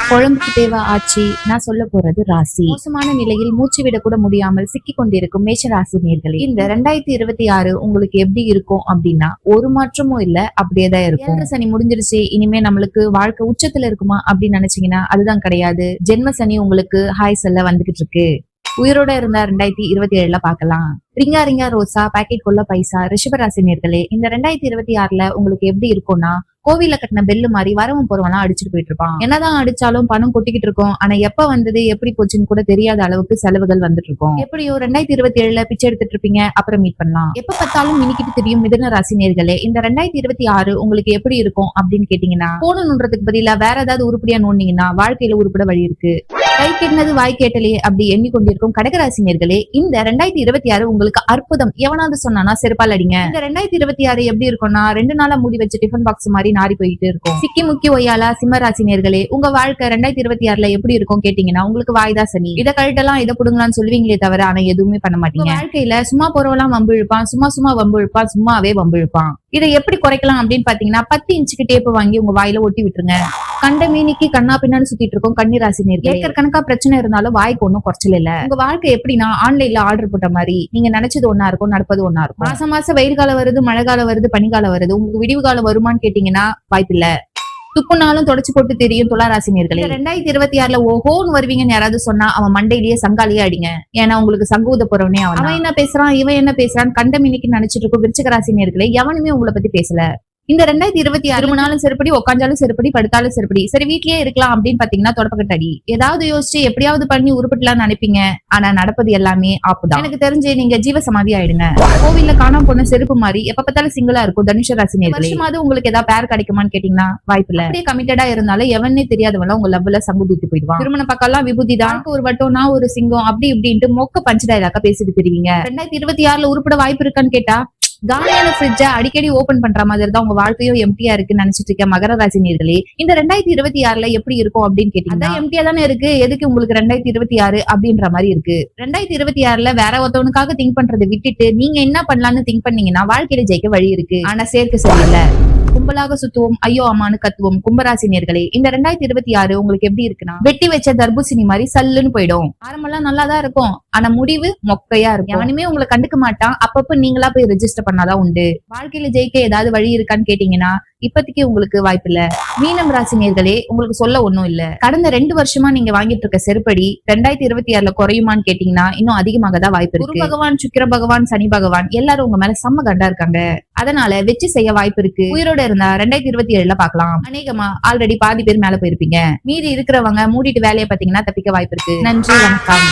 குழம்புக்கு தேவை ஆச்சு. நான் சொல்ல போறது ராசி. மோசமான நிலையில் மூச்சு விட கூட முடியாமல் சிக்கி கொண்டிருக்கும் மேஷ ராசி நேர்களே, இந்த 2026 உங்களுக்கு எப்படி இருக்கும் அப்படின்னா ஒரு மாற்றமும் இல்ல, அப்படியேதான் இருக்கும். சனி முடிஞ்சிருச்சு, இனிமே நம்மளுக்கு வாழ்க்கை உச்சத்துல இருக்குமா அப்படின்னு நினைச்சீங்கன்னா அதுதான் கிடையாது. ஜென்ம சனி உங்களுக்கு ஹாய் சொல்ல வந்துகிட்டு இருக்கு. உயிரோட இருந்தா 2027 பாக்கலாம். ரிங்கா ரிங்கா ரோசா பாக்கெட் கொள்ள பைசா. ரிஷபராசி நேர்களே, இந்த 2026 உங்களுக்கு எப்படி இருக்கும்னா கோவில கட்டின பெல்லு மாதிரி வரவும் போறவெல்லாம் அடிச்சுட்டு போயிட்டு இருப்பான். என்னதான் அடிச்சாலும் பணம் கொட்டிக்கிட்டு இருக்கும். ஆனா எப்ப வந்தது எப்படி போச்சுன்னு கூட தெரியாத அளவுக்கு செலவுகள் வந்துட்டு இருக்கும். எப்படியோ 2027 பிச்சை எடுத்துட்டு இருப்பீங்க. அப்புறம் மீட் பண்ணலாம். எப்ப பார்த்தாலும் மினிக்கிட்டு தெரியும் மிதுன ராசி நேர்களே, இந்த 2026 உங்களுக்கு எப்படி இருக்கும் அப்படின்னு கேட்டீங்கன்னா, போனணுன்றதுக்கு பதிலா வேற ஏதாவது உருப்படியா நோண்டிங்கன்னா வாழ்க்கையில உருப்பட வழி இருக்கு. கை கெட்டினது வாய் கேட்டலையே அப்படி எண்ணிக்கொண்டிருக்கும் கடகராசி நேர்களே, இந்த 2026 உங்களுக்கு அற்புதம். எவனாவது சொன்னானா செருப்பால் அடிங்க. இந்த 2026 எப்படி இருக்கும்னா 2 நாளா மூடி வச்ச டிஃபன் பாக்ஸ் மாதிரி நாரி போயிட்டு இருக்கும். சிக்கி முக்கி ஒய்யாலா சிம்ம ராசி நேர்களே, உங்க வாழ்க்கை 2026 எப்படி இருக்கும் கேட்டீங்கன்னா உங்களுக்கு வாய்தா சனி. இதை கழட்டலாம் இதை புடுங்கலாம்னு சொல்லுவீங்களே தவிர ஆனா எதுவுமே பண்ண மாட்டீங்க. வாழ்க்கையில சும்மா போறவெல்லாம் வம்பு இழுப்பான், சும்மா வம்பு இழுப்பான், சும்மாவே வம்பு இழுப்பான். இதை எப்படி குறைக்கலாம் அப்படின்னு பாத்தீங்கன்னா 10 இன்ச்சுக்கு டேப்பு வாங்கி உங்க வாயில ஒட்டி விட்டுருங்க. கண்ட மீனிக்கு கண்ணா பின்னான்னு சுத்திட்டு இருக்கும் கன்னிராசி நேர்களே, ஏக்கர் கணக்கா பிரச்சனை இருந்தாலும் வாய்க்கு ஒன்னும் குறைச்சல இல்ல. உங்க வாழ்க்கை எப்படின்னா ஆன்லைன்ல ஆர்டர் போட்ட மாதிரி, நீங்க நினைச்சது ஒன்னா இருக்கும், நடப்பது ஒன்னா இருக்கும். மாசம் வெயில் காலம் வருது, மழை காலம் வருது, பனிக்காலம் வருது. உங்களுக்கு விடிவு காலம் வருமானு கேட்டீங்கன்னா வாய்ப்பில்ல. துப்புனாலும் தொடச்சு போட்டு தெரியும் துளாராசி நேர்களே. 2026 ஓஹோன்னு வருவீங்கன்னு யாராவது சொன்னா அவன் மண்டையிலேயே சங்காலியே அடிங்க. ஏன்னா உங்களுக்கு சங்கூத போறவனே அவன் என்ன பேசுறான், இவன் என்ன பேசுறான் கண்டம் இன்னைக்கு நினைச்சிட்டு இருக்கும் விருச்சிக ராசி நேர்களே. எவனுமே உங்களை பத்தி பேசல. இந்த 2026 நாளும் செருப்படி, உட்காந்தாலும் செருப்படி, படுத்தாலும் செருப்படி. சரி வீட்லயே இருக்கலாம் அப்படின்னு பாத்தீங்கன்னா தொடப்பக்கட்டடி. ஏதாவது யோசிச்சு எப்படியாவது பண்ணி உருப்பட்டலாம்னு நினைப்பீங்க. ஆனா நடப்பது எல்லாமே ஆப்புதான். எனக்கு தெரிஞ்சு நீங்க ஜீவ சமாதி ஆயிடுங்க. கோவில்ல காணாம போன செருப்பு மாதிரி எப்ப பார்த்தாலும் சிங்கிளா இருக்கும் தனுஷ ராசி நேர்களே. வருஷமாவது உங்களுக்கு ஏதாவது பேர் கிடைக்குமான்னு கேட்டீங்கன்னா வாய்ப்பில்ல. அப்படியே கமிட்டடா இருந்தாலும் எவனே தெரியாதவங்க உங்க லவ்ல சங்குதிட்டு போயிடுவான். திருமண பக்கம் விபூதி தான், ஒரு வட்டம் நான் ஒரு சிங்கம் அப்படி இப்படின்ட்டு மொக்க பஞ்சடாயிலாக்கா பேசிட்டு தெரிவிங்க. 2026 உருப்பட வாய்ப்பு இருக்கான்னு கேட்டா காலியான ஃப்ரிட்ஜ அடிக்கடி ஓபன் பண்ற மாதிரி தான் உங்க வாழ்க்கையும் எம்டியா இருக்குன்னு நினைச்சிட்டு இருக்க மகர ராசி நேர்களே. இந்த 2026 எப்படி இருக்கும் அப்படின்னு கேட்டீங்கன்னா எம்டியா தானே இருக்கு, எதுக்கு உங்களுக்கு 2026 அப்படின்ற மாதிரி இருக்கு. 2026 வேற ஒருத்தவனுக்காக திங்க் பண்றதை விட்டுட்டு நீங்க என்ன பண்ணலாம்னு திங்க் பண்ணீங்கன்னா வாழ்க்கையில ஜெயிக்க வழி இருக்கு. ஆனா சேர்க்க சரியில்லை. கும்பலாக சுத்துவோம், ஐயோ அம்மானு கத்துவோம். கும்பராசி நேர்களே, இந்த 2026 உங்களுக்கு எப்படி இருக்குன்னா வெட்டி வச்ச தர்பூசணி மாதிரி சல்லுன்னு போயிடும். ஆரம்பெல்லாம் நல்லாதான் இருக்கும், ஆனா முடிவு மொக்கையா இருக்கும். யாருமே உங்களை கண்டுக்க மாட்டான். அப்பப்ப நீங்களா போய் ரெஜிஸ்டர் பண்ணாதான் உண்டு. வாழ்க்கையில ஜெயிக்க ஏதாவது வழி இருக்கான்னு கேட்டீங்கன்னா இப்பத்திக்கு உங்களுக்கு வாய்ப்பு இல்ல. மீனம் ராசி நேர்களே, உங்களுக்கு சொல்ல ஒண்ணும் இல்ல. கடந்த 2 வருஷமா நீங்க வாங்கிட்டு இருக்க செருப்படி 2026 குறையுமான்னு கேட்டீங்கன்னா இன்னும் அதிகமாக தான் வாய்ப்பு இருக்கு. குரு பகவான், சுக்கிர பகவான், சனி பகவான் எல்லாரும் உங்க மேல செம்ம கண்டா இருக்காங்க. அதனால வெச்சு செய்ய வாய்ப்பு இருக்கு. உயிரோட இருந்தா 2027 பாக்கலாம். அநேகமா ஆல்ரெடி பாதி பேர் மேல போயிருப்பீங்க. மீதி இருக்கிறவங்க மூடிட்டு வேலையை பாத்தீங்கன்னா தப்பிக்க வாய்ப்பு இருக்கு. நன்றி, வணக்கம்.